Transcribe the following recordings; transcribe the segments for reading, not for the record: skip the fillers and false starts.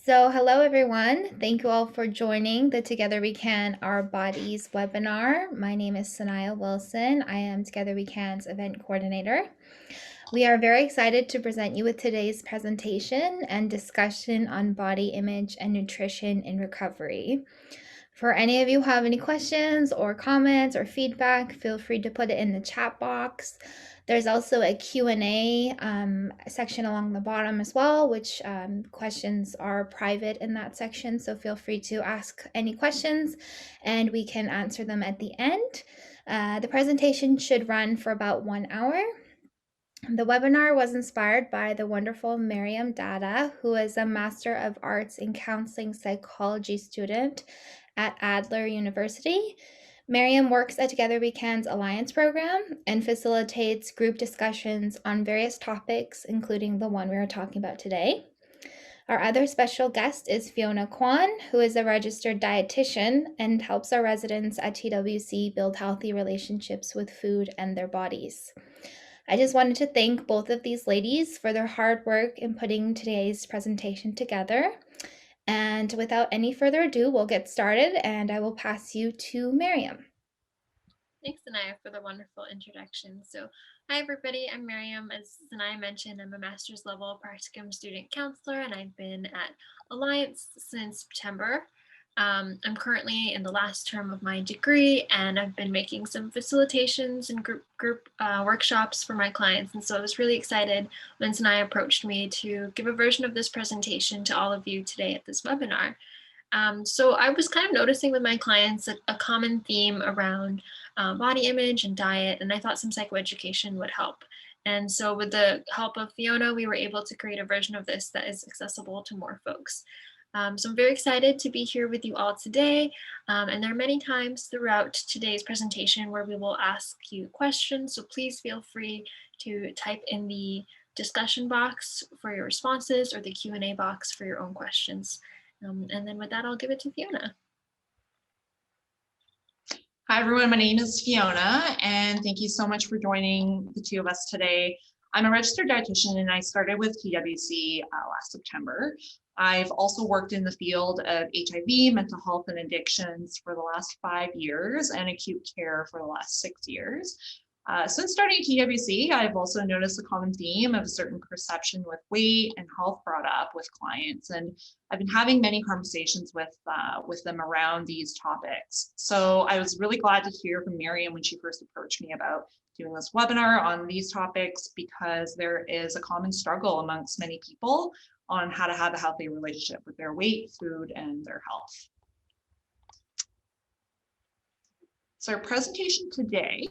So, hello everyone. Thank you all for joining the Together We Can Our Bodies webinar. My name is Sanaya Wilson. I am Together We Can's event coordinator. We are very excited to present you with today's presentation and discussion on body image and nutrition in recovery. For any of you who have any questions or comments or feedback, feel free to put it in the chat box. There's also a Q&A section along the bottom as well, which questions are private in that section. So feel free to ask any questions and we can answer them at the end. The presentation should run for about 1 hour. The webinar was inspired by the wonderful Maryam Dada, who is a Master of Arts in Counseling Psychology student at Adler University. Maryam works at Together We Can's Alliance program and facilitates group discussions on various topics, including the one we are talking about today. Our other special guest is Fiona Kwan, who is a registered dietitian and helps our residents at TWC build healthy relationships with food and their bodies. I just wanted to thank both of these ladies for their hard work in putting today's presentation together. And without any further ado, we'll get started and I will pass you to Maryam. Thanks, Sanaya, for the wonderful introduction. So, hi everybody, I'm Maryam. As Sanaya mentioned, I'm a master's level practicum student counselor and I've been at Alliance since September. I'm currently in the last term of my degree and I've been making some facilitations and group workshops for my clients. And so I was really excited when Sanaya approached me to give a version of this presentation to all of you today at this webinar. So I was kind of noticing with my clients a common theme around body image and diet, and I thought some psychoeducation would help. And so with the help of Fiona, we were able to create a version of this that is accessible to more folks. So I'm very excited to be here with you all today. And there are many times throughout today's presentation where we will ask you questions. So please feel free to type in the discussion box for your responses or the Q&A box for your own questions. And then with that, I'll give it to Fiona. Hi, everyone. My name is Fiona, and thank you so much for joining the two of us today. I'm a registered dietitian, and I started with TWC last September. I've also worked in the field of HIV, mental health, and addictions for the last 5 years, and acute care for the last 6 years. Since starting TWC, I've also noticed a common theme of a certain perception with weight and health brought up with clients, and I've been having many conversations with them around these topics. So I was really glad to hear from Maryam when she first approached me about doing this webinar on these topics, because there is a common struggle amongst many people on how to have a healthy relationship with their weight, food, and their health. So our presentation today,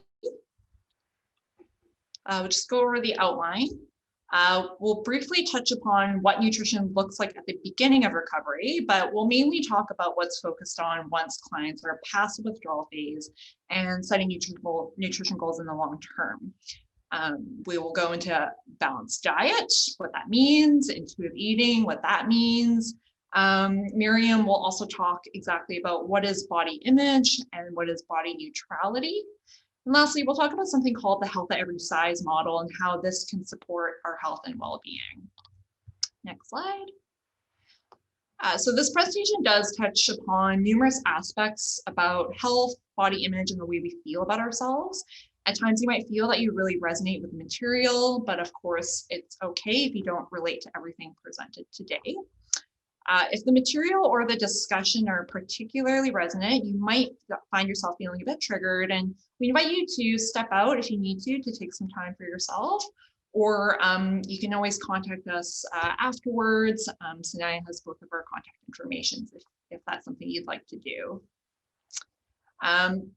we'll just go over the outline. We'll briefly touch upon what nutrition looks like at the beginning of recovery, but we'll mainly talk about what's focused on once clients are past the withdrawal phase and setting nutrition goals in the long term. We will go into balanced diet, what that means, intuitive eating, what that means. Maryam will also talk exactly about what is body image and what is body neutrality. And lastly, we'll talk about something called the health at every size model and how this can support our health and well-being. Next slide. So this presentation does touch upon numerous aspects about health, body image, and the way we feel about ourselves. At times you might feel that you really resonate with the material, but of course it's okay if you don't relate to everything presented today. If the material or the discussion are particularly resonant, you might find yourself feeling a bit triggered, and we invite you to step out if you need to take some time for yourself, or you can always contact us afterwards. Sanaya has both of our contact information if that's something you'd like to do.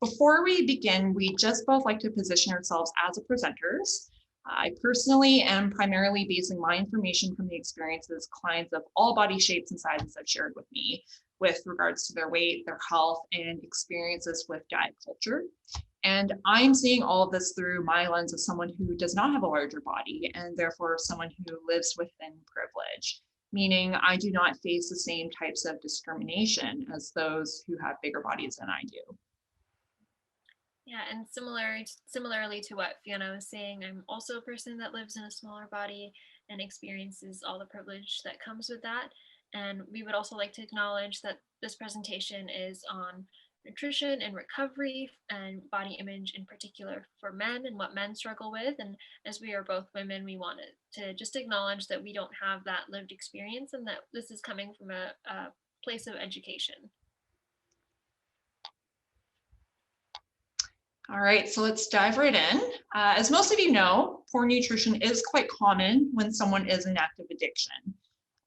Before we begin, we just both like to position ourselves as presenters. I personally am primarily basing my information from the experiences clients of all body shapes and sizes have shared with me with regards to their weight, their health, and experiences with diet culture. And I'm seeing all of this through my lens of someone who does not have a larger body and therefore someone who lives within privilege, meaning I do not face the same types of discrimination as those who have bigger bodies than I do. Yeah, and similarly to what Fiona was saying, I'm also a person that lives in a smaller body and experiences all the privilege that comes with that. And we would also like to acknowledge that this presentation is on nutrition and recovery and body image in particular for men and what men struggle with. And as we are both women, we wanted to just acknowledge that we don't have that lived experience and that this is coming from a place of education. All right, so let's dive right in. As most of you know, poor nutrition is quite common when someone is in active addiction.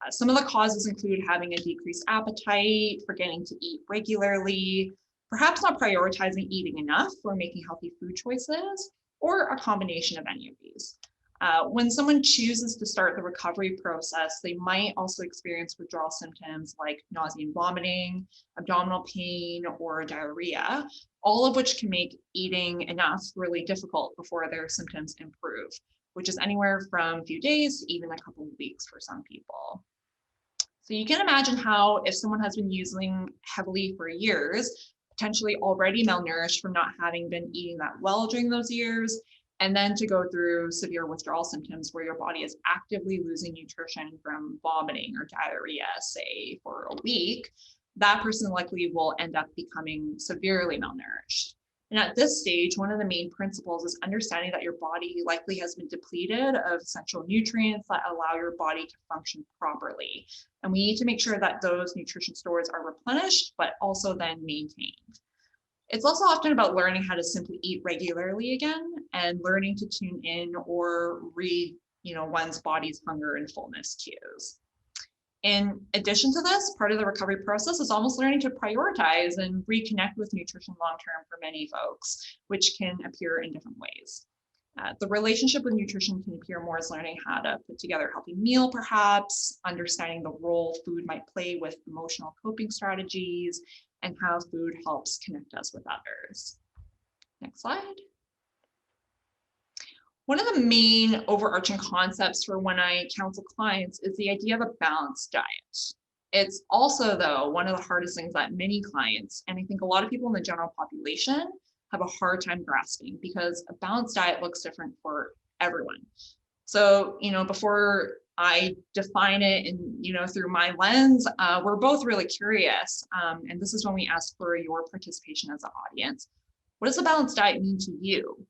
Some of the causes include having a decreased appetite, forgetting to eat regularly, perhaps not prioritizing eating enough or making healthy food choices, or a combination of any of these. When someone chooses to start the recovery process, they might also experience withdrawal symptoms like nausea and vomiting, abdominal pain, or diarrhea, all of which can make eating enough really difficult before their symptoms improve, which is anywhere from a few days to even a couple of weeks for some people. So you can imagine how if someone has been using heavily for years, potentially already malnourished from not having been eating that well during those years, and then to go through severe withdrawal symptoms where your body is actively losing nutrition from vomiting or diarrhea, say for a week, that person likely will end up becoming severely malnourished. And at this stage, one of the main principles is understanding that your body likely has been depleted of essential nutrients that allow your body to function properly. And we need to make sure that those nutrition stores are replenished, but also then maintained. It's also often about learning how to simply eat regularly again and learning to tune in or read, one's body's hunger and fullness cues. In addition to this, part of the recovery process is almost learning to prioritize and reconnect with nutrition long-term for many folks, which can appear in different ways. The relationship with nutrition can appear more as learning how to put together a healthy meal, perhaps, understanding the role food might play with emotional coping strategies, and how food helps connect us with others. Next slide. One of the main overarching concepts for when I counsel clients is the idea of a balanced diet. It's also, though, one of the hardest things that many clients, and I think a lot of people in the general population, have a hard time grasping because a balanced diet looks different for everyone. So, before I define it and, through my lens, we're both really curious. And this is when we ask for your participation as an audience. What does a balanced diet mean to you?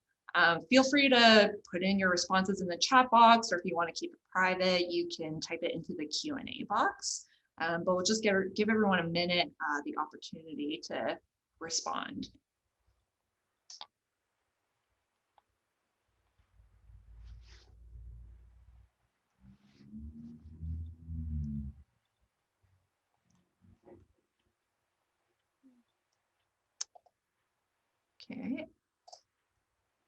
Feel free to put in your responses in the chat box, or if you want to keep it private, you can type it into the Q&A box. But we'll just give everyone a minute, the opportunity to respond. Okay.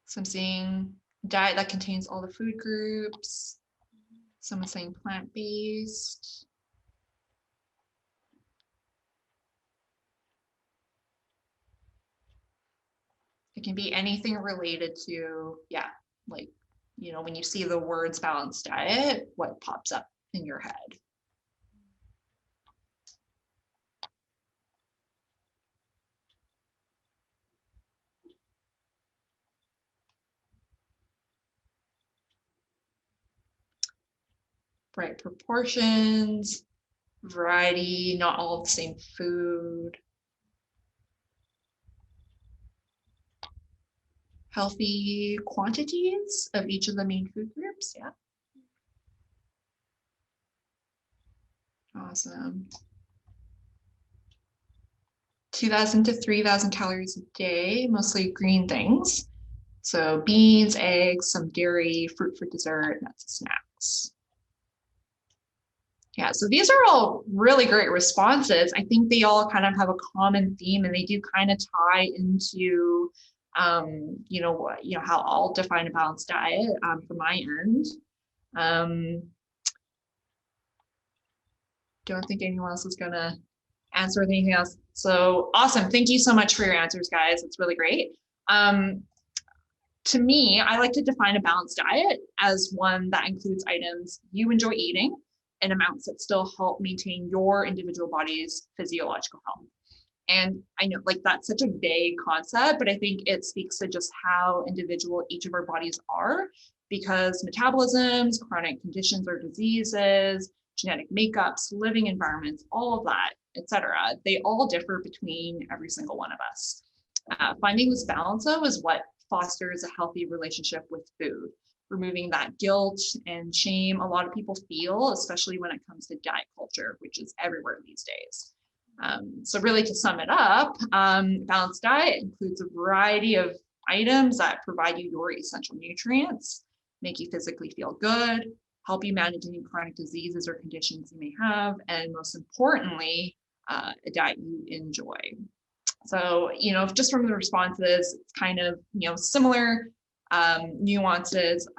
So I'm seeing diet that contains all the food groups. Someone's saying plant-based. It can be anything related to, like, when you see the words balanced diet, what pops up in your head? Right proportions, variety, not all the same food. Healthy quantities of each of the main food groups, yeah. Awesome. 2,000 to 3,000 calories a day, mostly green things. So beans, eggs, some dairy, fruit for dessert, nuts and snacks. Yeah, so these are all really great responses. I think they all kind of have a common theme, and they do kind of tie into, how I'll define a balanced diet from my end. Don't think anyone else is gonna answer anything else. So awesome, thank you so much for your answers, guys. It's really great. To me, I like to define a balanced diet as one that includes items you enjoy eating and amounts that still help maintain your individual body's physiological health. And I know, like, that's such a vague concept, but I think it speaks to just how individual each of our bodies are, because metabolisms, chronic conditions or diseases, genetic makeups, living environments, all of that, etc. They all differ between every single one of us. Finding this balance, though, is what fosters a healthy relationship with food, removing that guilt and shame a lot of people feel, especially when it comes to diet culture, which is everywhere these days. So really, to sum it up, balanced diet includes a variety of items that provide you your essential nutrients, make you physically feel good, help you manage any chronic diseases or conditions you may have, and most importantly, a diet you enjoy. So, just from the responses, it's kind of, similar nuances,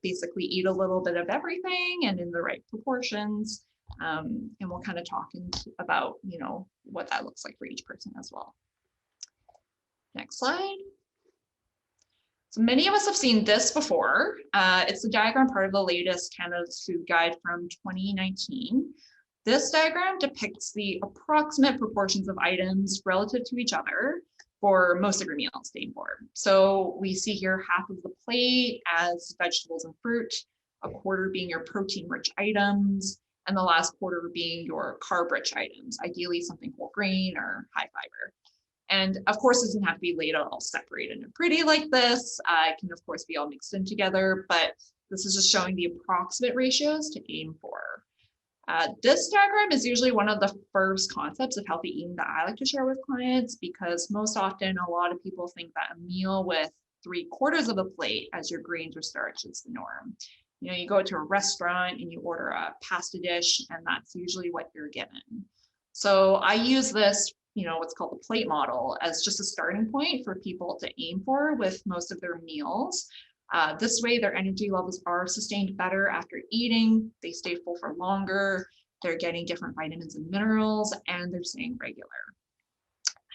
basically eat a little bit of everything and in the right proportions. And we'll kind of talk about, what that looks like for each person as well. Next slide. So many of us have seen this before. It's the diagram part of the latest Canada's Food Guide from 2019. This diagram depicts the approximate proportions of items relative to each other for most of your meals to aim for. So we see here half of the plate as vegetables and fruit, a quarter being your protein-rich items, and the last quarter being your carb-rich items, ideally something whole grain or high fiber. And of course, it doesn't have to be laid out all separated and pretty like this. It can, of course, be all mixed in together, but this is just showing the approximate ratios to aim for. This diagram is usually one of the first concepts of healthy eating that I like to share with clients, because most often a lot of people think that a meal with 3/4 of a plate as your grains or starch is the norm. You go to a restaurant and you order a pasta dish, and that's usually what you're given. So I use this, what's called the plate model, as just a starting point for people to aim for with most of their meals. This way, their energy levels are sustained better after eating, they stay full for longer, they're getting different vitamins and minerals, and they're staying regular.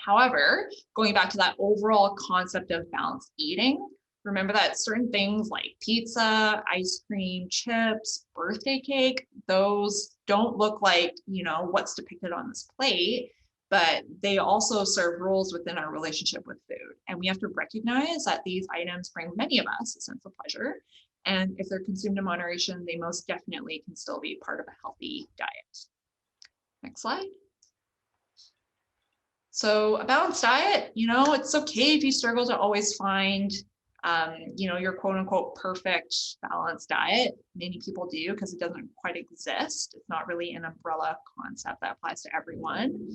However, going back to that overall concept of balanced eating, remember that certain things like pizza, ice cream, chips, birthday cake, those don't look like, what's depicted on this plate, but they also serve roles within our relationship with food. And we have to recognize that these items bring many of us a sense of pleasure. And if they're consumed in moderation, they most definitely can still be part of a healthy diet. Next slide. So a balanced diet, it's okay if you struggle to always find, your quote unquote perfect balanced diet. Many people do, because it doesn't quite exist. It's not really an umbrella concept that applies to everyone.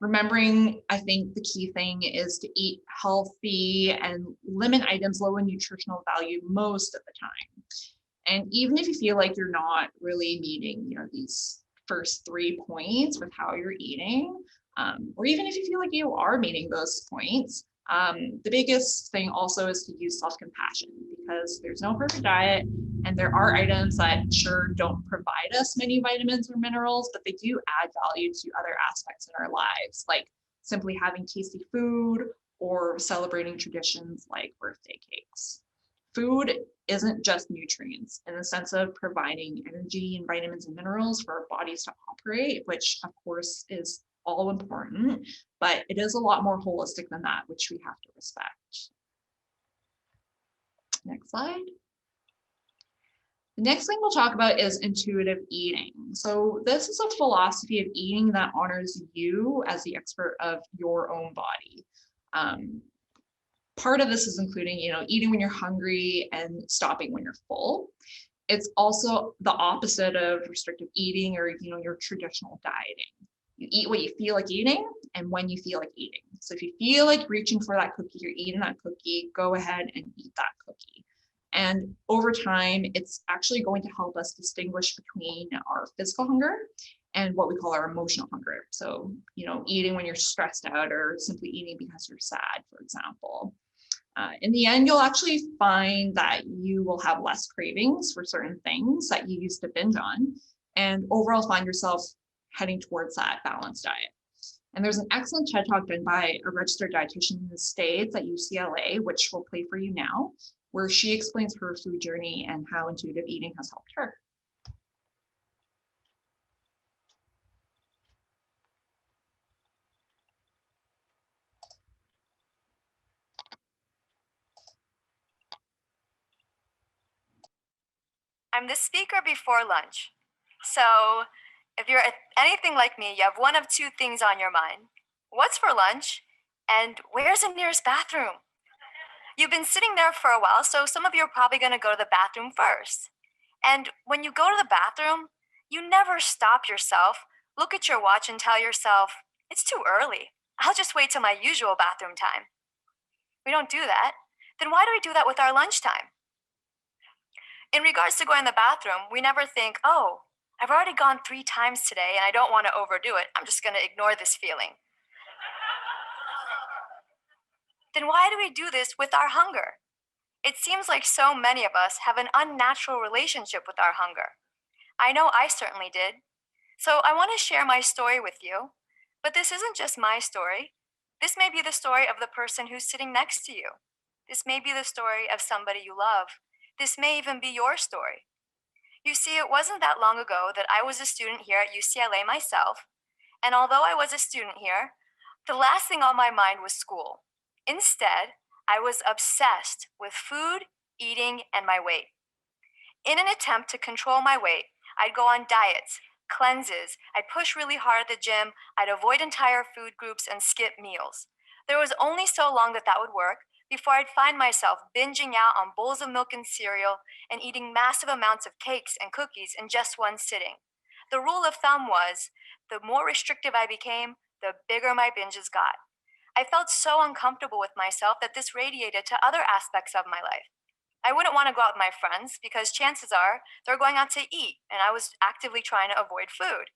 Remembering, I think the key thing is to eat healthy and limit items low in nutritional value most of the time. And even if you feel like you're not really meeting, these first 3 points with how you're eating, or even if you feel like you are meeting those points, the biggest thing also is to use self-compassion, because there's no perfect diet, and there are items that sure don't provide us many vitamins or minerals, but they do add value to other aspects in our lives, like simply having tasty food or celebrating traditions like birthday cakes. Food isn't just nutrients in the sense of providing energy and vitamins and minerals for our bodies to operate, which of course is all important, but it is a lot more holistic than that, which we have to respect. Next slide. The next thing we'll talk about is intuitive eating. So this is a philosophy of eating that honors you as the expert of your own body. Part of this is including, eating when you're hungry and stopping when you're full. It's also the opposite of restrictive eating or, your traditional dieting. You eat what you feel like eating and when you feel like eating. So if you feel like reaching for that cookie or eating that cookie, go ahead and eat that cookie. And over time, it's actually going to help us distinguish between our physical hunger and what we call our emotional hunger. So, eating when you're stressed out or simply eating because you're sad, for example. In the end, you'll actually find that you will have less cravings for certain things that you used to binge on, and overall find yourself heading towards that balanced diet. And there's an excellent TED Talk done by a registered dietitian in the States at UCLA, which we'll play for you now, where she explains her food journey and how intuitive eating has helped her. I'm the speaker before lunch. So if you're anything like me, you have one of two things on your mind. What's for lunch? And where's the nearest bathroom? You've been sitting there for a while, so some of you are probably going to go to the bathroom first. And when you go to the bathroom, you never stop yourself, look at your watch, and tell yourself, it's too early. I'll just wait till my usual bathroom time. We don't do that. Then why do we do that with our lunchtime? In regards to going to the bathroom, we never think, oh, I've already gone 3 times today and I don't want to overdo it. I'm just going to ignore this feeling. Then why do we do this with our hunger? It seems like so many of us have an unnatural relationship with our hunger. I know I certainly did. So I want to share my story with you. But this isn't just my story. This may be the story of the person who's sitting next to you. This may be the story of somebody you love. This may even be your story. You see, it wasn't that long ago that I was a student here at UCLA myself. And although I was a student here, the last thing on my mind was school. Instead, I was obsessed with food, eating, and my weight. In an attempt to control my weight, I'd go on diets, cleanses, I'd push really hard at the gym, I'd avoid entire food groups and skip meals. There was only so long that would work before I'd find myself binging out on bowls of milk and cereal and eating massive amounts of cakes and cookies in just one sitting. The rule of thumb was, the more restrictive I became, the bigger my binges got. I felt so uncomfortable with myself that this radiated to other aspects of my life. I wouldn't want to go out with my friends because chances are they're going out to eat, and I was actively trying to avoid food.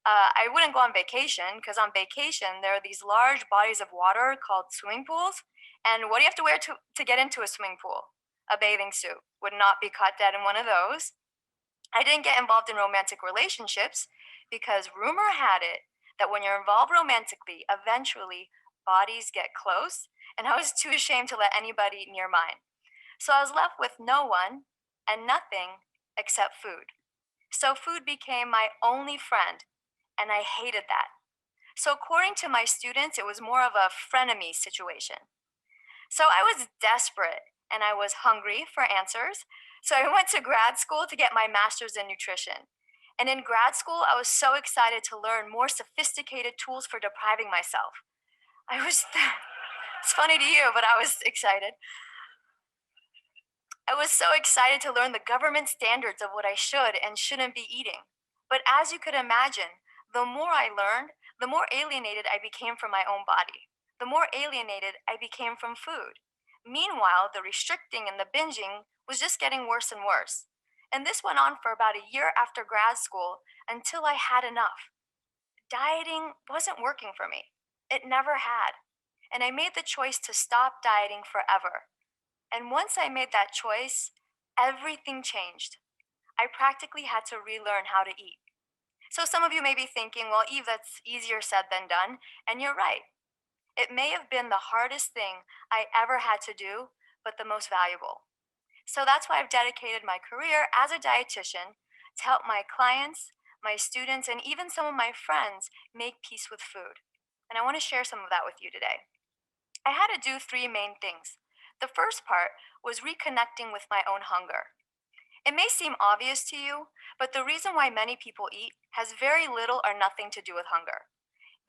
I wouldn't go on vacation because on vacation there are these large bodies of water called swimming pools. And what do you have to wear to get into a swimming pool? A bathing suit. Would not be caught dead in one of those. I didn't get involved in romantic relationships because rumor had it that when you're involved romantically, eventually bodies get close, and I was too ashamed to let anybody near mine. So I was left with no one and nothing except food. So food became my only friend, and I hated that. So according to my students, it was more of a frenemy situation. So I was desperate and I was hungry for answers. So I went to grad school to get my master's in nutrition. And in grad school, I was so excited to learn more sophisticated tools for depriving myself. It's funny to you, but I was excited. I was so excited to learn the government standards of what I should and shouldn't be eating. But as you could imagine, the more I learned, the more alienated I became from my own body. The more alienated I became from food. Meanwhile, the restricting and the binging was just getting worse and worse. And this went on for about a year after grad school until I had enough. Dieting wasn't working for me. It never had. And I made the choice to stop dieting forever. And once I made that choice, everything changed. I practically had to relearn how to eat. So some of you may be thinking, well, Eve, that's easier said than done. And you're right. It may have been the hardest thing I ever had to do, but the most valuable. So that's why I've dedicated my career as a dietitian to help my clients, my students, and even some of my friends make peace with food. And I want to share some of that with you today. I had to do 3 main things. The first part was reconnecting with my own hunger. It may seem obvious to you, but the reason why many people eat has very little or nothing to do with hunger.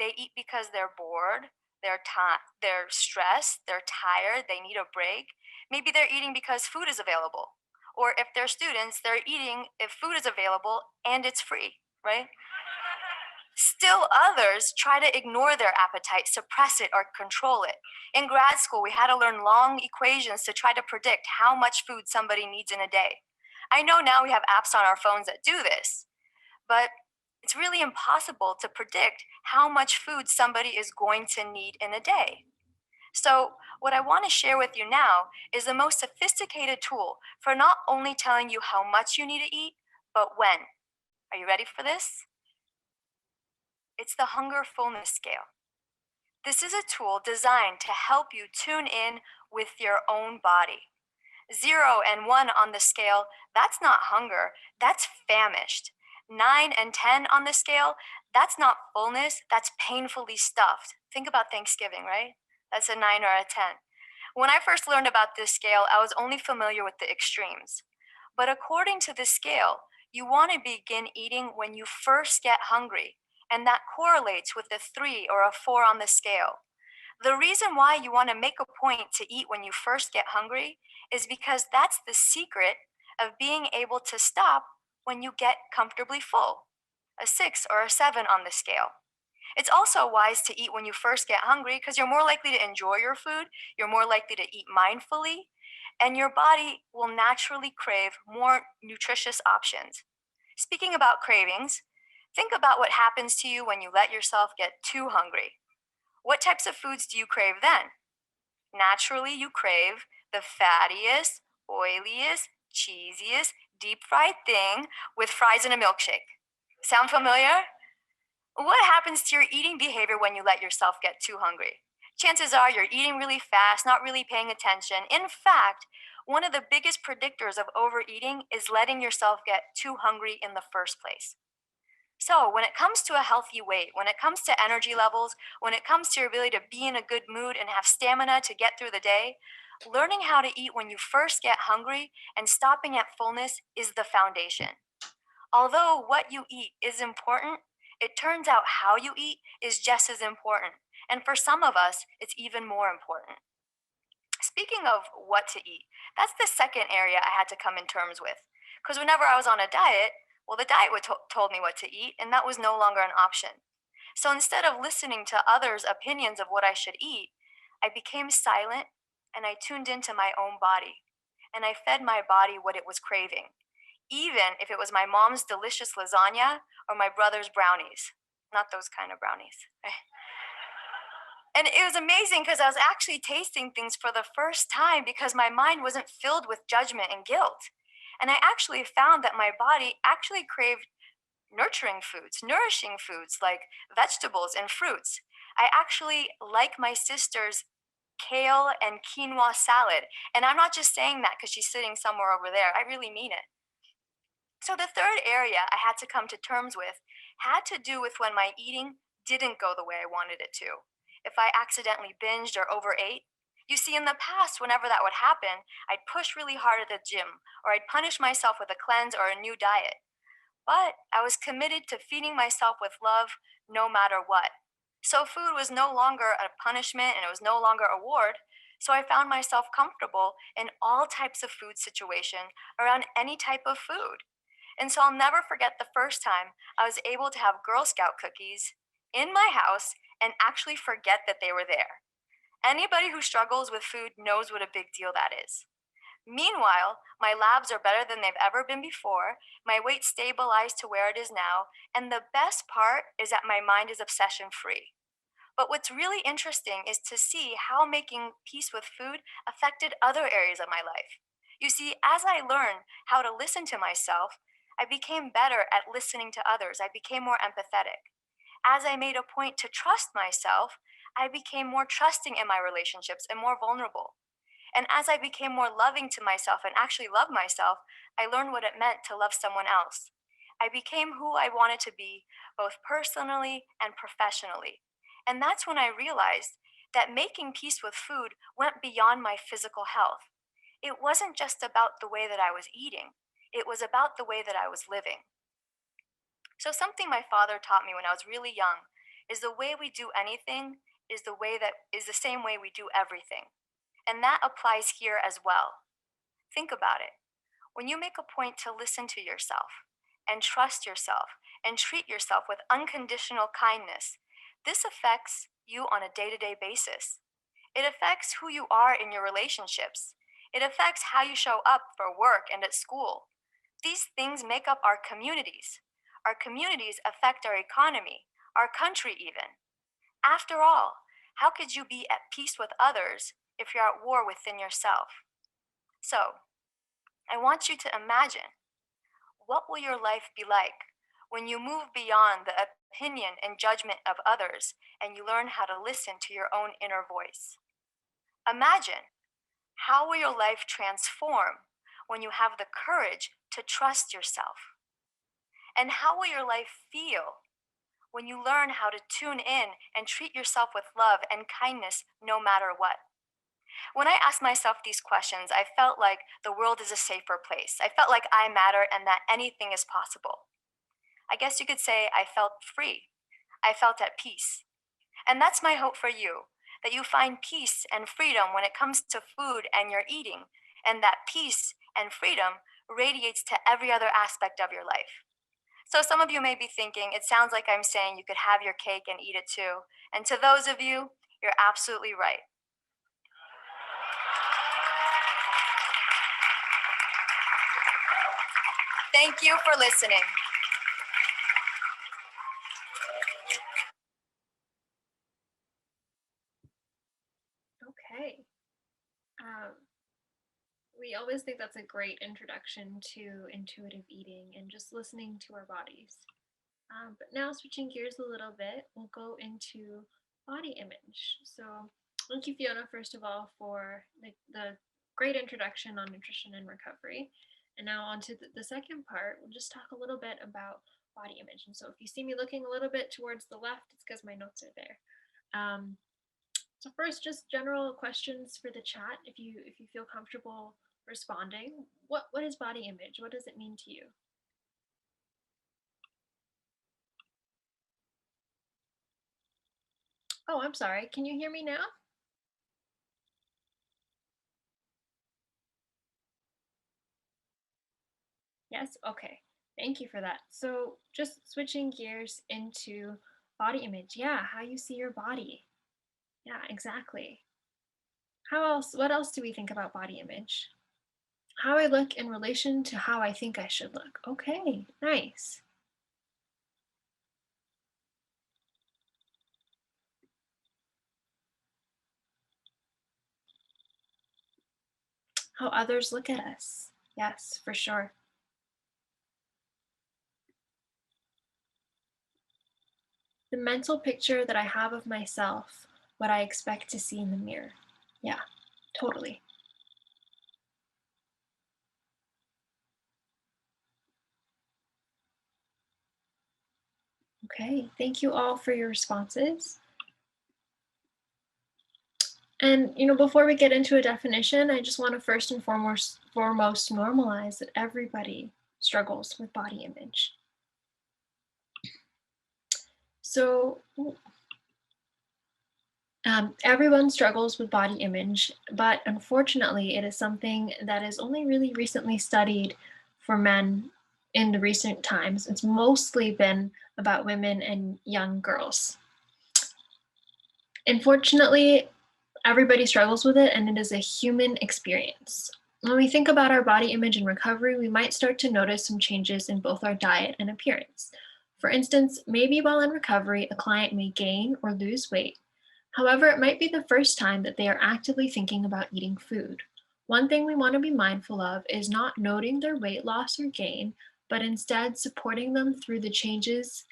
They eat because they're bored, they're stressed, they're tired, they need a break. Maybe they're eating because food is available. Or if they're students, they're eating if food is available and it's free, right? Still others try to ignore their appetite, suppress it, or control it. In grad school, we had to learn long equations to try to predict how much food somebody needs in a day. I know now we have apps on our phones that do this, but it's really impossible to predict how much food somebody is going to need in a day. So what I want to share with you now is the most sophisticated tool for not only telling you how much you need to eat, but when. Are you ready for this? It's the hunger fullness scale. This is a tool designed to help you tune in with your own body. 0 and 1 on the scale, that's not hunger, that's famished. 9 and 10 on the scale, that's not fullness, that's painfully stuffed. Think about Thanksgiving, right? That's a 9 or a 10. When I first learned about this scale, I was only familiar with the extremes. But according to this scale, You want to begin eating when you first get hungry, and that correlates with a 3 or a 4 on the scale. The reason why you want to make a point to eat when you first get hungry is because that's the secret of being able to stop when you get comfortably full, a 6 or a 7 on the scale. It's also wise to eat when you first get hungry because you're more likely to enjoy your food, you're more likely to eat mindfully, and your body will naturally crave more nutritious options. Speaking about cravings, think about what happens to you when you let yourself get too hungry. What types of foods do you crave then? Naturally, you crave the fattiest, oiliest, cheesiest, deep fried thing with fries and a milkshake. Sound familiar? What happens to your eating behavior when you let yourself get too hungry? Chances are you're eating really fast, not really paying attention. In fact, one of the biggest predictors of overeating is letting yourself get too hungry in the first place. So, when it comes to a healthy weight, when it comes to energy levels, when it comes to your ability to be in a good mood and have stamina to get through the day, learning how to eat when you first get hungry and stopping at fullness is the foundation. Although what you eat is important, it turns out how you eat is just as important. And for some of us, it's even more important. Speaking of what to eat, that's the second area I had to come in terms with. Because whenever I was on a diet, well, the diet told me what to eat, and that was no longer an option. So instead of listening to others' opinions of what I should eat, I became silent and I tuned into my own body. And I fed my body what it was craving, even if it was my mom's delicious lasagna or my brother's brownies. Not those kind of brownies. And it was amazing because I was actually tasting things for the first time because my mind wasn't filled with judgment and guilt. And I actually found that my body actually craved nurturing foods, nourishing foods like vegetables and fruits. I actually like my sister's kale and quinoa salad. And I'm not just saying that because she's sitting somewhere over there. I really mean it. So the third area I had to come to terms with had to do with when my eating didn't go the way I wanted it to. If I accidentally binged or overate, you see, in the past, whenever that would happen, I'd push really hard at the gym, or I'd punish myself with a cleanse or a new diet. But I was committed to feeding myself with love no matter what. So food was no longer a punishment and it was no longer a reward. So I found myself comfortable in all types of food situation around any type of food. And so I'll never forget the first time I was able to have Girl Scout cookies in my house and actually forget that they were there. Anybody who struggles with food knows what a big deal that is. Meanwhile, my labs are better than they've ever been before, my weight stabilized to where it is now, and the best part is that my mind is obsession free. But what's really interesting is to see how making peace with food affected other areas of my life. You see, as I learned how to listen to myself, I became better at listening to others. I became more empathetic. As I made a point to trust myself, I became more trusting in my relationships and more vulnerable. And as I became more loving to myself and actually loved myself, I learned what it meant to love someone else. I became who I wanted to be, both personally and professionally. And that's when I realized that making peace with food went beyond my physical health. It wasn't just about the way that I was eating, it was about the way that I was living. So, something my father taught me when I was really young is the way we do anything is the same way we do everything. And that applies here as well. Think about it. When you make a point to listen to yourself and trust yourself and treat yourself with unconditional kindness, this affects you on a day-to-day basis. It affects who you are in your relationships. It affects how you show up for work and at school. These things make up our communities. Our communities affect our economy, our country even. After all, how could you be at peace with others if you're at war within yourself? So, I want you to imagine, what will your life be like when you move beyond the opinion and judgment of others and you learn how to listen to your own inner voice? Imagine, how will your life transform when you have the courage to trust yourself? And how will your life feel when you learn how to tune in and treat yourself with love and kindness no matter what? When I asked myself these questions, I felt like the world is a safer place. I felt like I matter and that anything is possible. I guess you could say I felt free. I felt at peace. And that's my hope for you, that you find peace and freedom when it comes to food and your eating, and that peace and freedom radiates to every other aspect of your life. So some of you may be thinking, it sounds like I'm saying you could have your cake and eat it too. And to those of you, you're absolutely right. Thank you for listening. Okay. We always think that's a great introduction to intuitive eating and just listening to our bodies. But now switching gears a little bit, we'll go into body image. So thank you, Fiona, first of all, for the great introduction on nutrition and recovery. And now on to the second part, we'll just talk a little bit about body image. And so if you see me looking a little bit towards the left, it's because my notes are there. So first, just general questions for the chat. If you feel comfortable responding, what is body image? What does it mean to you? Oh, I'm sorry. Can you hear me now? Yes? Okay. Thank you for that. So just switching gears into body image. Yeah, how you see your body. Yeah, exactly. What else do we think about body image? How I look in relation to how I think I should look. Okay, nice. How others look at us. Yes, for sure. The mental picture that I have of myself, what I expect to see in the mirror. Yeah, totally. Okay, thank you all for your responses. And before we get into a definition, I just want to first and foremost normalize that everybody struggles with body image. So everyone struggles with body image, but unfortunately, it is something that is only really recently studied for men in the recent times. It's mostly been about women and young girls. Unfortunately, everybody struggles with it, and it is a human experience. When we think about our body image and recovery, we might start to notice some changes in both our diet and appearance. For instance, maybe while in recovery, a client may gain or lose weight. However, it might be the first time that they are actively thinking about eating food. One thing we want to be mindful of is not noting their weight loss or gain, but instead supporting them through the changes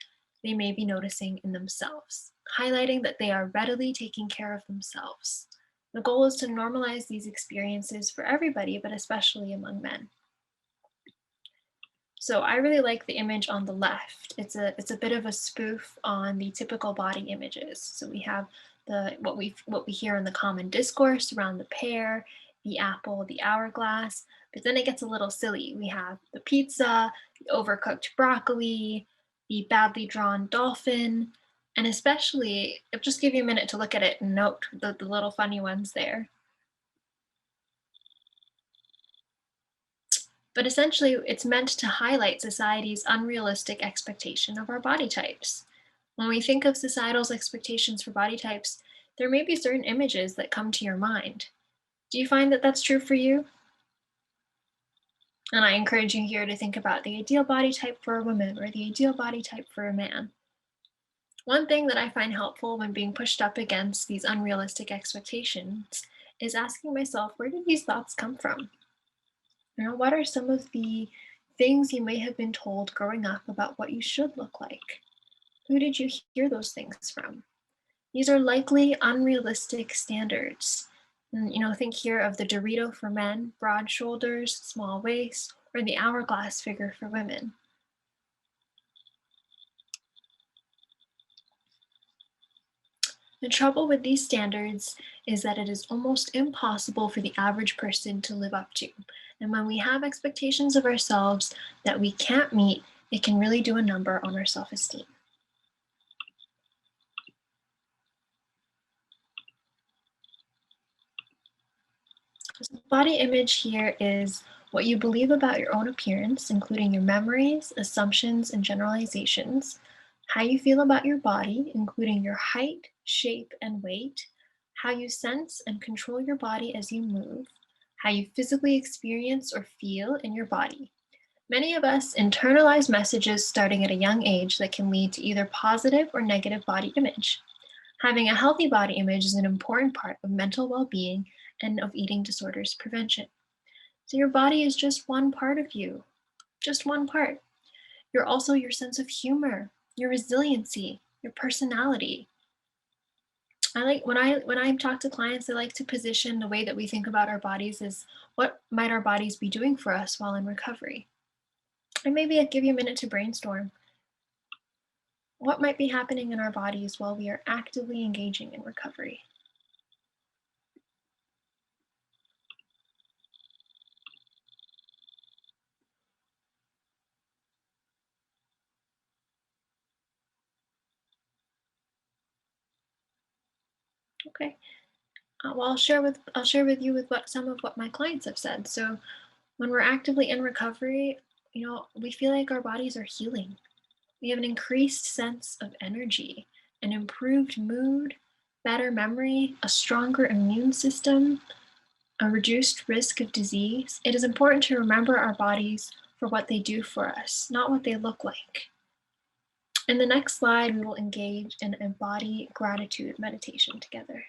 they may be noticing in themselves, highlighting that they are readily taking care of themselves. The goal is to normalize these experiences for everybody, but especially among men. So I really like the image on the left. It's a bit of a spoof on the typical body images. So we have what we hear in the common discourse around the pear, the apple, the hourglass, but then it gets a little silly. We have the pizza, the overcooked broccoli, the badly drawn dolphin, and especially, I'll just give you a minute to look at it and note the little funny ones there. But essentially, it's meant to highlight society's unrealistic expectation of our body types. When we think of societal's expectations for body types, there may be certain images that come to your mind. Do you find that that's true for you? And I encourage you here to think about the ideal body type for a woman or the ideal body type for a man. One thing that I find helpful when being pushed up against these unrealistic expectations is asking myself, where did these thoughts come from? What are some of the things you may have been told growing up about what you should look like? Who did you hear those things from? These are likely unrealistic standards. And, think here of the Dorito for men, broad shoulders, small waist, or the hourglass figure for women. The trouble with these standards is that it is almost impossible for the average person to live up to. And when we have expectations of ourselves that we can't meet, it can really do a number on our self-esteem. So body image here is what you believe about your own appearance, including your memories, assumptions, and generalizations, how you feel about your body, including your height, shape, and weight, how you sense and control your body as you move, how you physically experience or feel in your body. Many of us internalize messages starting at a young age that can lead to either positive or negative body image. Having a healthy body image is an important part of mental well-being and of eating disorders prevention. So your body is just one part of you, just one part. You're also your sense of humor, your resiliency, your personality. When I talk to clients, I like to position the way that we think about our bodies as what might our bodies be doing for us while in recovery. And maybe I'd give you a minute to brainstorm. What might be happening in our bodies while we are actively engaging in recovery? Okay. Well, I'll share with you with some of what my clients have said. So, when we're actively in recovery, we feel like our bodies are healing. We have an increased sense of energy, an improved mood, better memory, a stronger immune system, a reduced risk of disease. It is important to remember our bodies for what they do for us, not what they look like. In the next slide, we will engage in a body gratitude meditation together.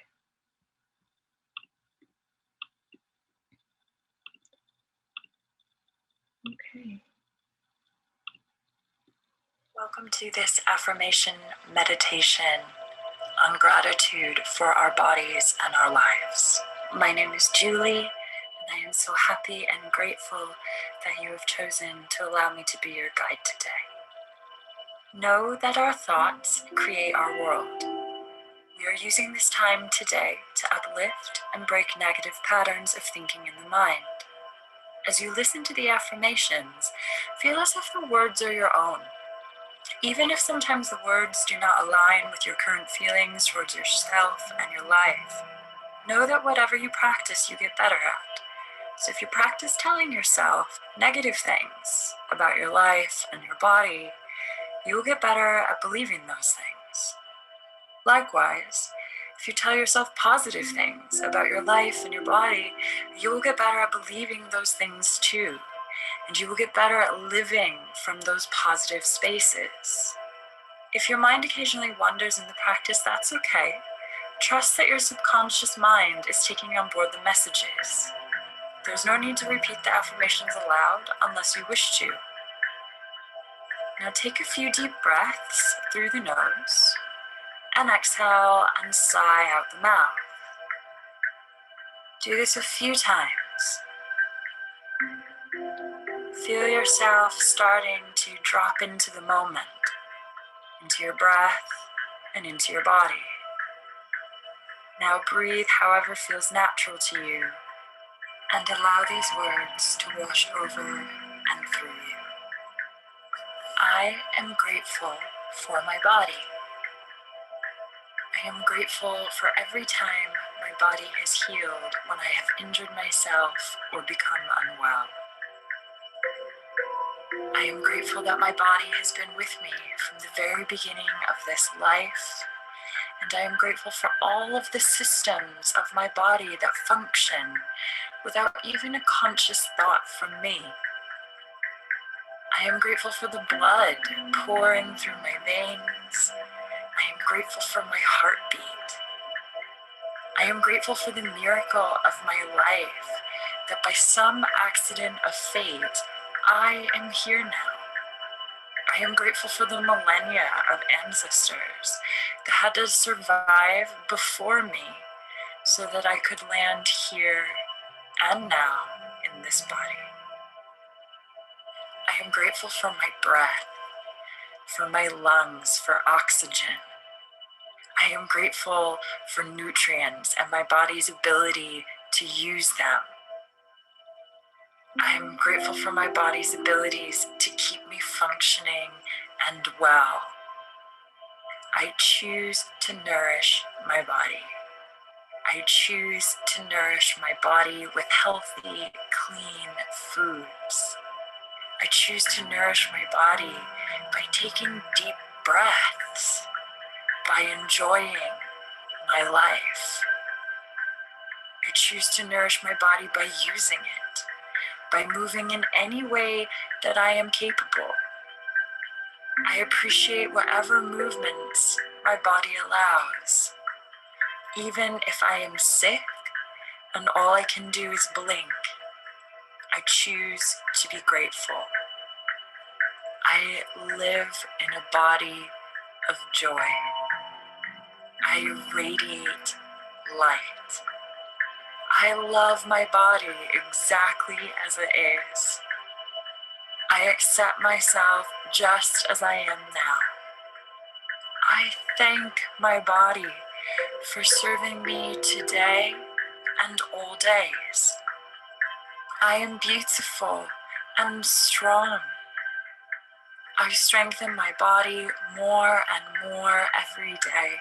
Okay. Welcome to this affirmation meditation on gratitude for our bodies and our lives. My name is Julie, and I am so happy and grateful that you have chosen to allow me to be your guide today. Know that our thoughts create our world. We are using this time today to uplift and break negative patterns of thinking in the mind. As you listen to the affirmations, feel as if the words are your own. Even if sometimes the words do not align with your current feelings towards yourself and your life, know that whatever you practice, you get better at. So if you practice telling yourself negative things about your life and your body, you will get better at believing those things. Likewise, if you tell yourself positive things about your life and your body, you will get better at believing those things too. And you will get better at living from those positive spaces. If your mind occasionally wanders in the practice, that's okay. Trust that your subconscious mind is taking on board the messages. There's no need to repeat the affirmations aloud unless you wish to. Now take a few deep breaths through the nose and exhale and sigh out the mouth. Do this a few times. Feel yourself starting to drop into the moment, into your breath and into your body. Now breathe however feels natural to you and allow these words to wash over and through you. I am grateful for my body. I am grateful for every time my body has healed when I have injured myself or become unwell. I am grateful that my body has been with me from the very beginning of this life, and I am grateful for all of the systems of my body that function without even a conscious thought from me. I am grateful for the blood pouring through my veins. I am grateful for my heartbeat. I am grateful for the miracle of my life, that by some accident of fate, I am here now. I am grateful for the millennia of ancestors that had to survive before me so that I could land here and now in this body. I am grateful for my breath, for my lungs, for oxygen. I am grateful for nutrients and my body's ability to use them. I am grateful for my body's abilities to keep me functioning and well. I choose to nourish my body. I choose to nourish my body with healthy, clean foods. I choose to nourish my body by taking deep breaths, by enjoying my life. I choose to nourish my body by using it, by moving in any way that I am capable. I appreciate whatever movements my body allows. Even if I am sick and all I can do is blink, I choose to be grateful. I live in a body of joy. I radiate light. I love my body exactly as it is. I accept myself just as I am now. I thank my body for serving me today and all days. I am beautiful and strong. I strengthen my body more and more every day.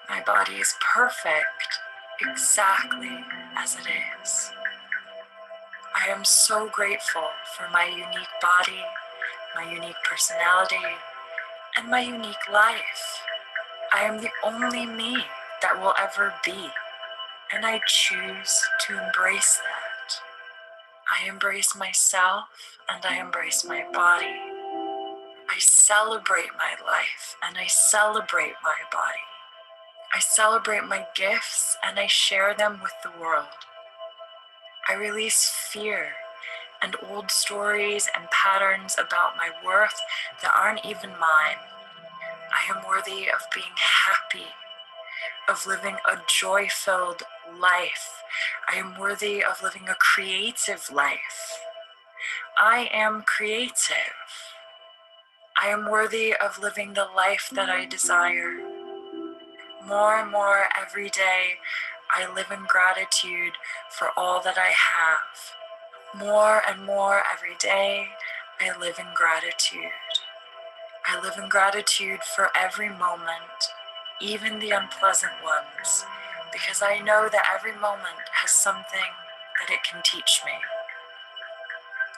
My body is perfect exactly as it is. I am so grateful for my unique body, my unique personality, and my unique life. I am the only me that will ever be, and I choose to embrace that. I embrace myself and I embrace my body. I celebrate my life and I celebrate my body. I celebrate my gifts and I share them with the world. I release fear and old stories and patterns about my worth that aren't even mine. I am worthy of being happy, of living a joy-filled life. I am worthy of living a creative life. I am creative. I am worthy of living the life that I desire. More and more every day, I live in gratitude for all that I have. More and more every day, I live in gratitude. I live in gratitude for every moment, even the unpleasant ones, because I know that every moment has something that it can teach me.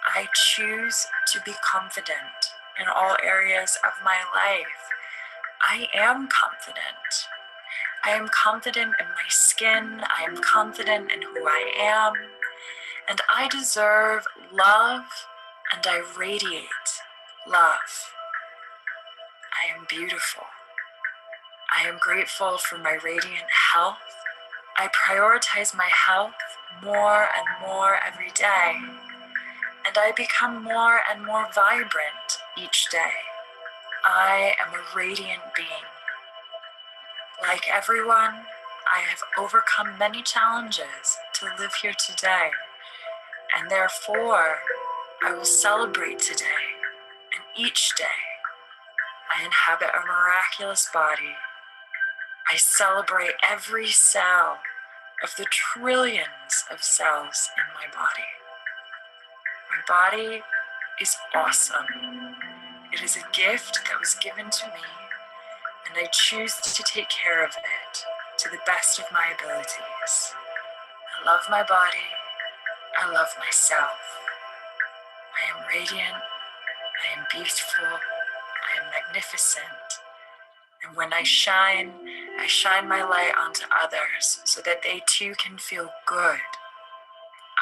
I choose to be confident in all areas of my life. I am confident. I am confident in my skin. I am confident in who I am. And I deserve love, and I radiate love. I am beautiful. I am grateful for my radiant health. I prioritize my health more and more every day, and I become more and more vibrant each day. I am a radiant being. Like everyone, I have overcome many challenges to live here today, and therefore, I will celebrate today and each day. I inhabit a miraculous body. I celebrate every cell of the trillions of cells in my body. My body is awesome. It is a gift that was given to me, and I choose to take care of it to the best of my abilities. I love my body. I love myself. I am radiant. I am beautiful. I am magnificent. And when I shine my light onto others so that they too can feel good.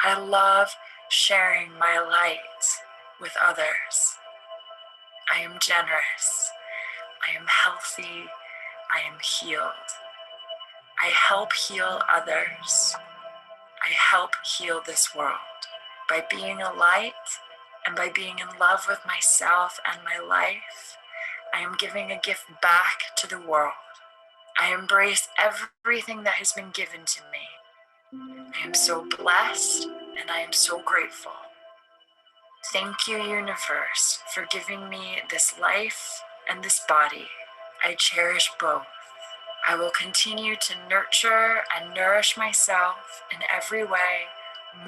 I love sharing my light with others. I am generous. I am healthy. I am healed. I help heal others. I help heal this world by being a light and by being in love with myself and my life. I am giving a gift back to the world. I embrace everything that has been given to me. I am so blessed and I am so grateful. Thank you, universe, for giving me this life and this body. I cherish both. I will continue to nurture and nourish myself in every way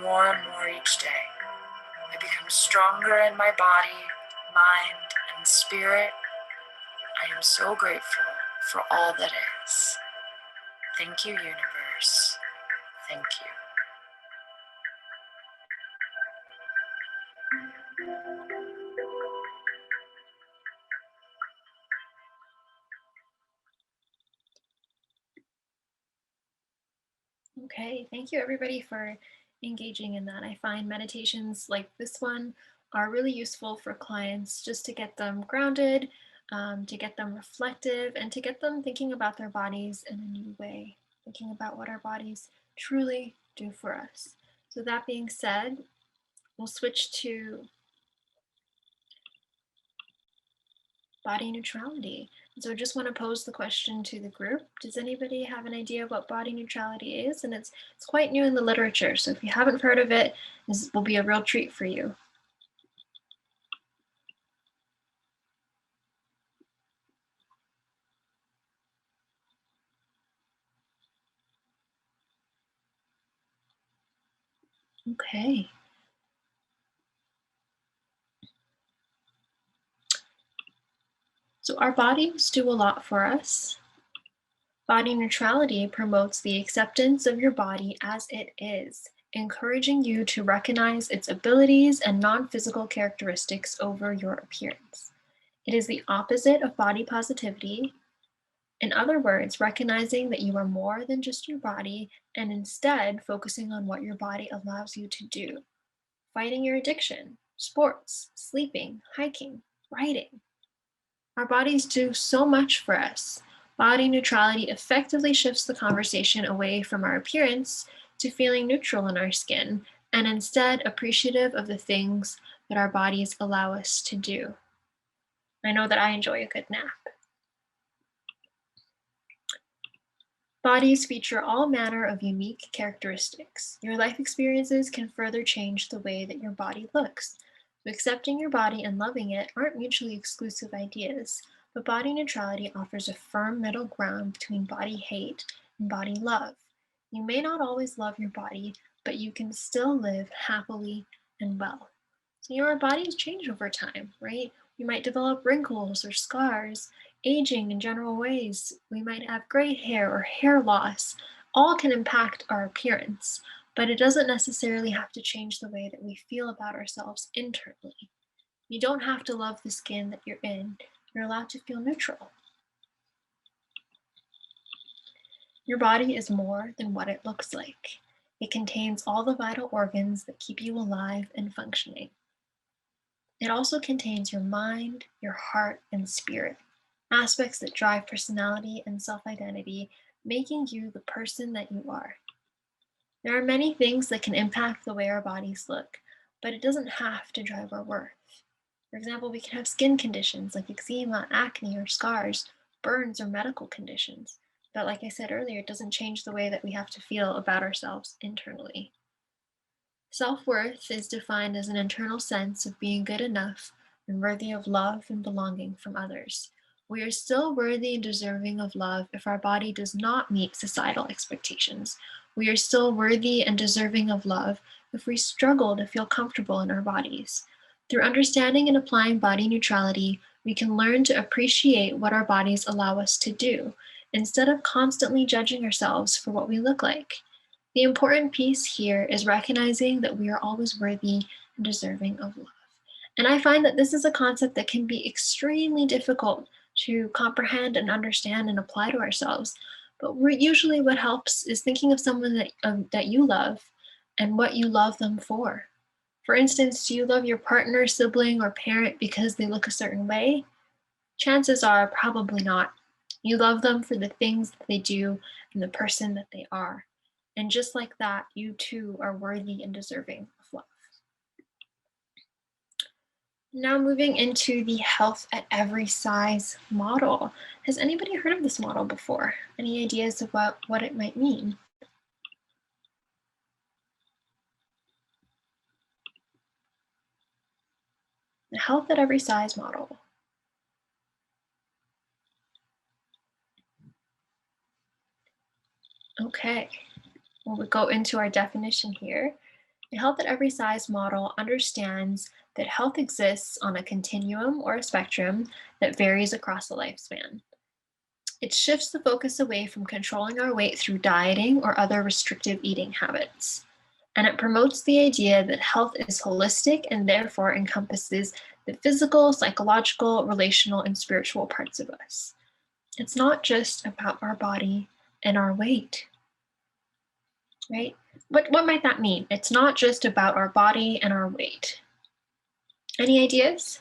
more and more each day. I become stronger in my body, mind, and spirit. I am so grateful for all that is. Thank you, universe. Thank you. Okay, thank you everybody for engaging in that. I find meditations like this one are really useful for clients just to get them grounded, to get them reflective, and to get them thinking about their bodies in a new way, thinking about what our bodies truly do for us. So that being said, we'll switch to body neutrality. So I just want to pose the question to the group. Does anybody have an idea what body neutrality is? And it's quite new in the literature. So if you haven't heard of it, this will be a real treat for you. Okay. So our bodies do a lot for us. Body neutrality promotes the acceptance of your body as it is, encouraging you to recognize its abilities and non-physical characteristics over your appearance. It is the opposite of body positivity. In other words, recognizing that you are more than just your body and instead focusing on what your body allows you to do. Fighting your addiction, sports, sleeping, hiking, writing. Our bodies do so much for us. Body neutrality effectively shifts the conversation away from our appearance to feeling neutral in our skin and instead appreciative of the things that our bodies allow us to do. I know that I enjoy a good nap. Bodies feature all manner of unique characteristics. Your life experiences can further change the way that your body looks. So accepting your body and loving it aren't mutually exclusive ideas, but body neutrality offers a firm middle ground between body hate and body love. You may not always love your body, but you can still live happily and well. So our bodies change over time, right? We might develop wrinkles or scars, aging in general ways. We might have gray hair or hair loss. All can impact our appearance, but it doesn't necessarily have to change the way that we feel about ourselves internally. You don't have to love the skin that you're in. You're allowed to feel neutral. Your body is more than what it looks like. It contains all the vital organs that keep you alive and functioning. It also contains your mind, your heart, and spirit, aspects that drive personality and self-identity, making you the person that you are. There are many things that can impact the way our bodies look, but it doesn't have to drive our worth. For example, we can have skin conditions like eczema, acne, or scars, burns, or medical conditions. But like I said earlier, it doesn't change the way that we have to feel about ourselves internally. Self-worth is defined as an internal sense of being good enough and worthy of love and belonging from others. We are still worthy and deserving of love if our body does not meet societal expectations. We are still worthy and deserving of love if we struggle to feel comfortable in our bodies. Through understanding and applying body neutrality, we can learn to appreciate what our bodies allow us to do, instead of constantly judging ourselves for what we look like. The important piece here is recognizing that we are always worthy and deserving of love. And I find that this is a concept that can be extremely difficult to comprehend and understand and apply to ourselves. But usually what helps is thinking of someone that you love and what you love them for. For instance, do you love your partner, sibling, or parent because they look a certain way? Chances are probably not. You love them for the things that they do and the person that they are. And just like that, you too are worthy and deserving of love. Now moving into the health at every size model. Has anybody heard of this model before? Any ideas about what it might mean? The health at every size model. Okay, well, we go into our definition here. A health at every size model understands that health exists on a continuum or a spectrum that varies across the lifespan. It shifts the focus away from controlling our weight through dieting or other restrictive eating habits. And it promotes the idea that health is holistic and therefore encompasses the physical, psychological, relational, and spiritual parts of us. It's not just about our body and our weight, right? What might that mean? It's not just about our body and our weight. Any ideas?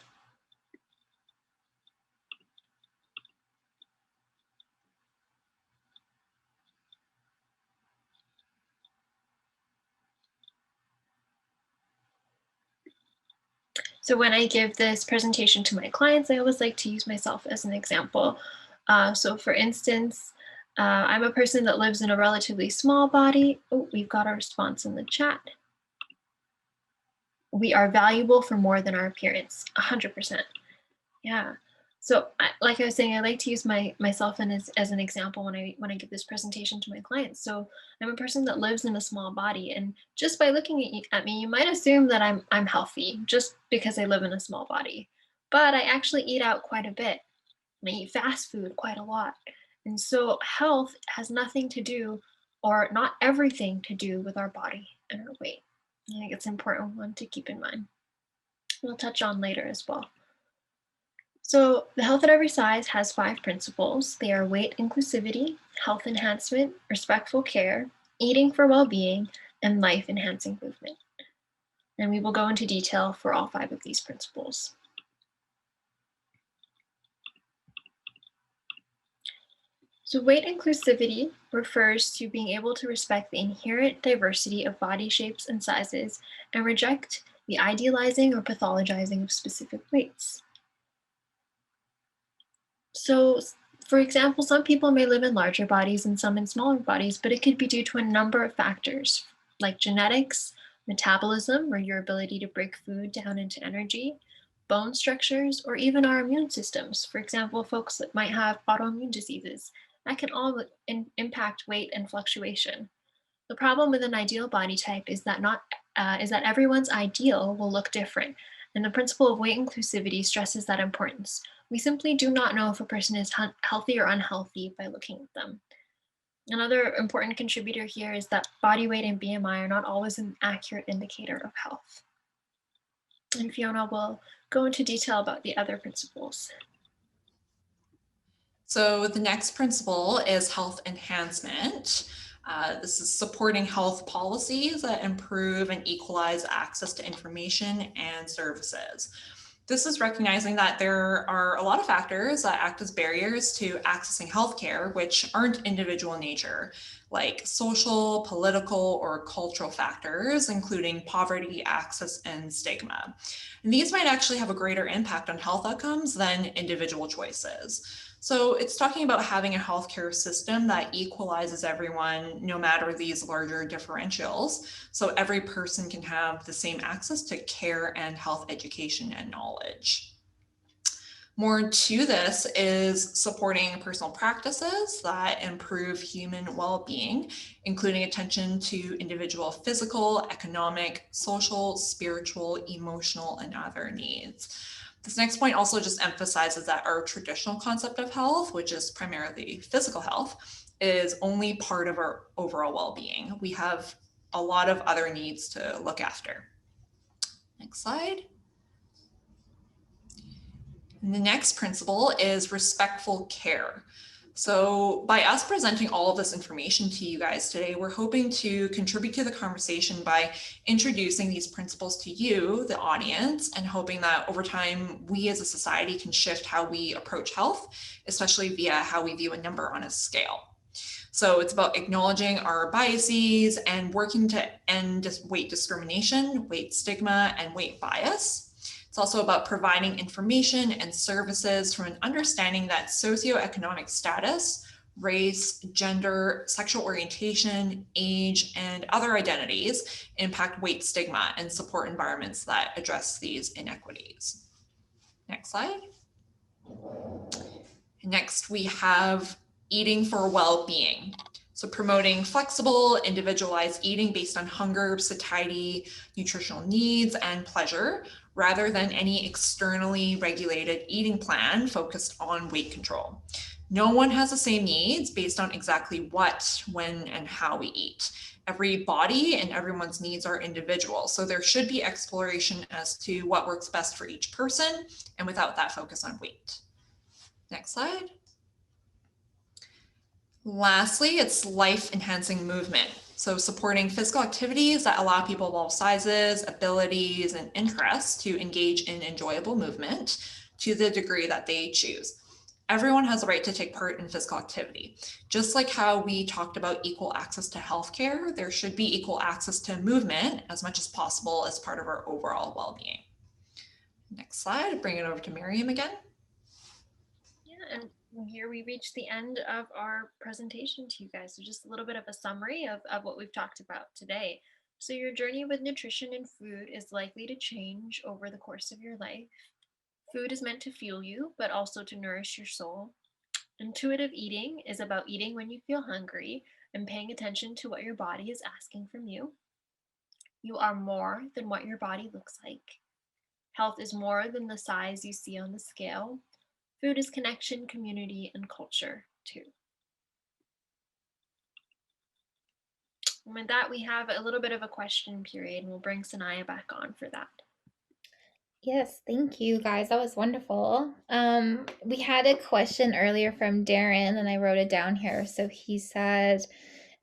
So when I give this presentation to my clients, I always like to use myself as an example. So for instance, I'm a person that lives in a relatively small body. Oh, we've got a response in the chat. We are valuable for more than our appearance, 100%. Yeah. So like I was saying, I like to use myself as an example when I give this presentation to my clients. So I'm a person that lives in a small body, and just by looking at me, you might assume that I'm healthy just because I live in a small body. But I actually eat out quite a bit. I eat fast food quite a lot. And so health has nothing to do, or not everything to do, with our body and our weight. I think it's an important one to keep in mind. We'll touch on later as well. So the health at every size has 5 principles. They are weight inclusivity, health enhancement, respectful care, eating for well-being, and life enhancing movement. And we will go into detail for all 5 of these principles. So weight inclusivity refers to being able to respect the inherent diversity of body shapes and sizes and reject the idealizing or pathologizing of specific weights. So, for example, some people may live in larger bodies and some in smaller bodies, but it could be due to a number of factors like genetics, metabolism, or your ability to break food down into energy, bone structures, or even our immune systems. For example, folks that might have autoimmune diseases, that can all impact weight and fluctuation. The problem with an ideal body type is that everyone's ideal will look different, and the principle of weight inclusivity stresses that importance. We simply do not know if a person is healthy or unhealthy by looking at them. Another important contributor here is that body weight and BMI are not always an accurate indicator of health. And Fiona will go into detail about the other principles. So the next principle is health enhancement. This is supporting health policies that improve and equalize access to information and services. This is recognizing that there are a lot of factors that act as barriers to accessing healthcare, which aren't individual in nature, like social, political, or cultural factors, including poverty, access, and stigma. And these might actually have a greater impact on health outcomes than individual choices. So it's talking about having a healthcare system that equalizes everyone, no matter these larger differentials, so every person can have the same access to care and health education and knowledge. More to this is supporting personal practices that improve human well-being, including attention to individual physical, economic, social, spiritual, emotional, and other needs. This next point also just emphasizes that our traditional concept of health, which is primarily physical health, is only part of our overall well-being. We have a lot of other needs to look after. Next slide. And the next principle is respectful care. So by us presenting all of this information to you guys today, we're hoping to contribute to the conversation by introducing these principles to you, the audience, and hoping that over time, we as a society can shift how we approach health, especially via how we view a number on a scale. So it's about acknowledging our biases and working to end weight discrimination, weight stigma, and weight bias. It's also about providing information and services from an understanding that socioeconomic status, race, gender, sexual orientation, age, and other identities impact weight stigma and support environments that address these inequities. Next slide. Next, we have eating for well-being. So promoting flexible, individualized eating based on hunger, satiety, nutritional needs, and pleasure, rather than any externally regulated eating plan focused on weight control. No one has the same needs based on exactly what, when, and how we eat. Every body and everyone's needs are individual, so there should be exploration as to what works best for each person, and without that focus on weight. Next slide. Lastly, it's life-enhancing movement. So supporting physical activities that allow people of all sizes, abilities, and interests to engage in enjoyable movement to the degree that they choose. Everyone has a right to take part in physical activity. Just like how we talked about equal access to healthcare, there should be equal access to movement as much as possible as part of our overall well-being. Next slide, bring it over to Maryam again. Yeah, and here we reach the end of our presentation to you guys. So just a little bit of a summary of what we've talked about today. So your journey with nutrition and food is likely to change over the course of your life. Food is meant to fuel you, but also to nourish your soul. Intuitive eating is about eating when you feel hungry and paying attention to what your body is asking from you. You are more than what your body looks like. Health is more than the size you see on the scale. Food is connection, community, and culture too. And with that, we have a little bit of a question period, and we'll bring Sanaya back on for that. Yes, thank you guys. That was wonderful. We had a question earlier from Darren, and I wrote it down here. So he said,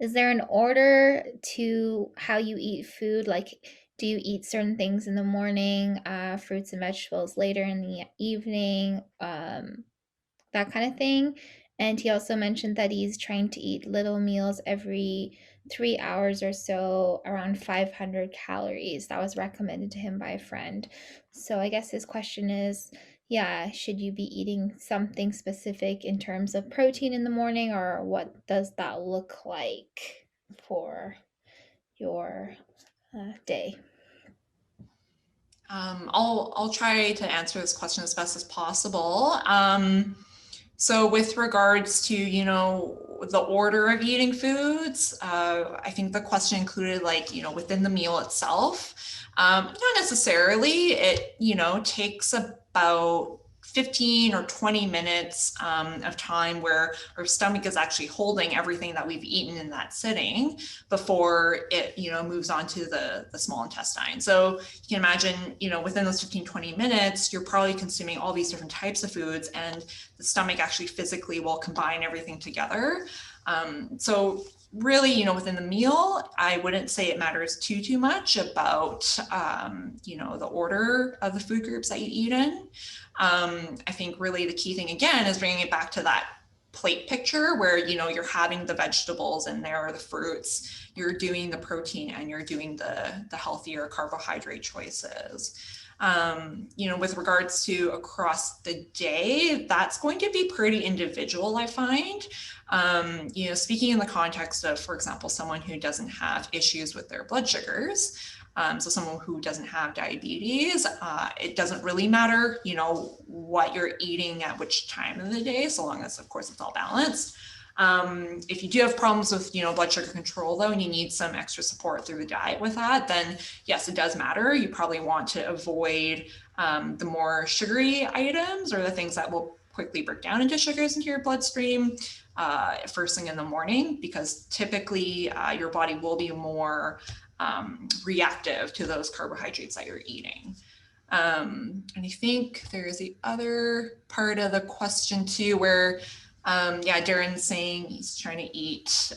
is there an order to how you eat food? Like, do you eat certain things in the morning, fruits and vegetables later in the evening, that kind of thing? And he also mentioned that he's trying to eat little meals every 3 hours or so, around 500 calories. That was recommended to him by a friend. So I guess his question is, yeah, should you be eating something specific in terms of protein in the morning, or what does that look like for your day? I'll try to answer this question as best as possible. So with regards to, the order of eating foods, I think the question included within the meal itself. Not necessarily. It, takes about 15 or 20 minutes of time where our stomach is actually holding everything that we've eaten in that sitting before it, moves on to the small intestine. So you can imagine, within those 15, 20 minutes, you're probably consuming all these different types of foods, and the stomach actually physically will combine everything together. So really, within the meal, I wouldn't say it matters too much about, the order of the food groups that you eat in. I think really the key thing, again, is bringing it back to that plate picture where, you're having the vegetables in there, or the fruits, you're doing the protein, and you're doing the healthier carbohydrate choices. With regards to across the day, that's going to be pretty individual, I find. Speaking in the context of, for example, someone who doesn't have issues with their blood sugars, so someone who doesn't have diabetes, it doesn't really matter, what you're eating at which time of the day, so long as, of course, it's all balanced. If you do have problems with, blood sugar control, though, and you need some extra support through the diet with that, then yes, it does matter. You probably want to avoid the more sugary items, or the things that will quickly break down into sugars into your bloodstream first thing in the morning, because typically your body will be more reactive to those carbohydrates that you're eating. And I think there's the other part of the question too, where Darren's saying he's trying to eat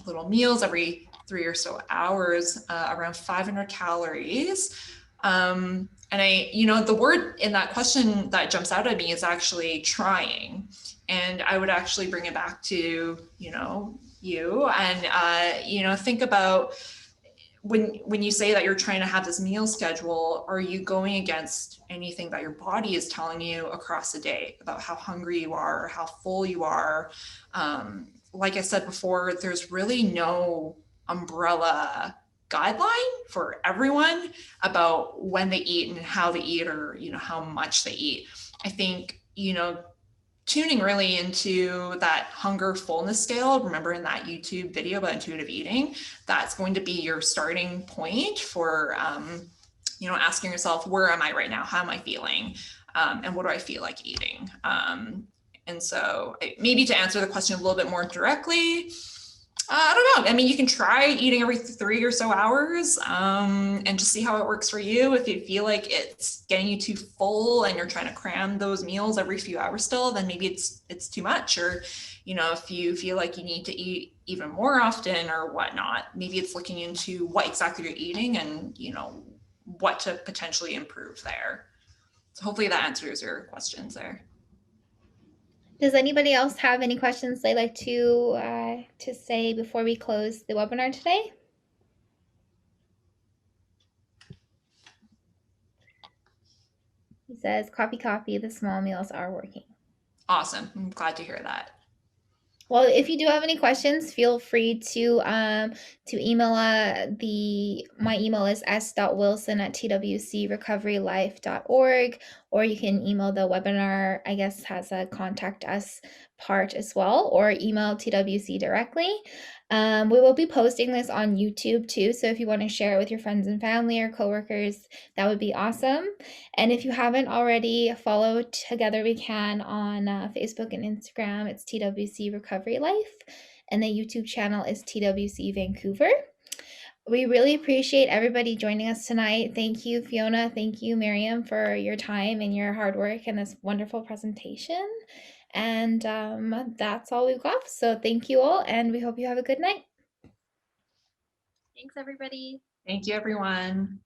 little meals every 3 or so hours, around 500 calories. And the word in that question that jumps out at me is actually trying. And I would actually bring it back to, you and, think about when you say that you're trying to have this meal schedule, are you going against anything that your body is telling you across the day about how hungry you are or how full you are? Like I said before, there's really no umbrella guideline for everyone about when they eat and how they eat, or, how much they eat. I think, tuning really into that hunger fullness scale. Remember in that YouTube video about intuitive eating, that's going to be your starting point for, asking yourself, where am I right now? How am I feeling? And what do I feel like eating? And so maybe to answer the question a little bit more directly, I don't know. I mean, you can try eating every 3 or so hours and just see how it works for you. If you feel like it's getting you too full and you're trying to cram those meals every few hours still, then maybe it's too much. Or, if you feel like you need to eat even more often or whatnot, maybe it's looking into what exactly you're eating and, what to potentially improve there. So hopefully that answers your questions there. Does anybody else have any questions they'd like to say before we close the webinar today? He says, copy, the small meals are working. Awesome. I'm glad to hear that. Well, if you do have any questions, feel free to email my email is s.wilson@twcrecoverylife.org, or you can email the webinar, I guess has a contact us part as well, or email TWC directly. We will be posting this on YouTube too, so if you want to share it with your friends and family or coworkers, that would be awesome. And if you haven't already, follow Together We Can on Facebook and Instagram. It's TWC Recovery Life, and the YouTube channel is TWC Vancouver. We really appreciate everybody joining us tonight. Thank you, Fiona. Thank you, Maryam, for your time and your hard work and this wonderful presentation. And that's all we've got. So thank you all, and we hope you have a good night. Thanks, everybody. Thank you, everyone.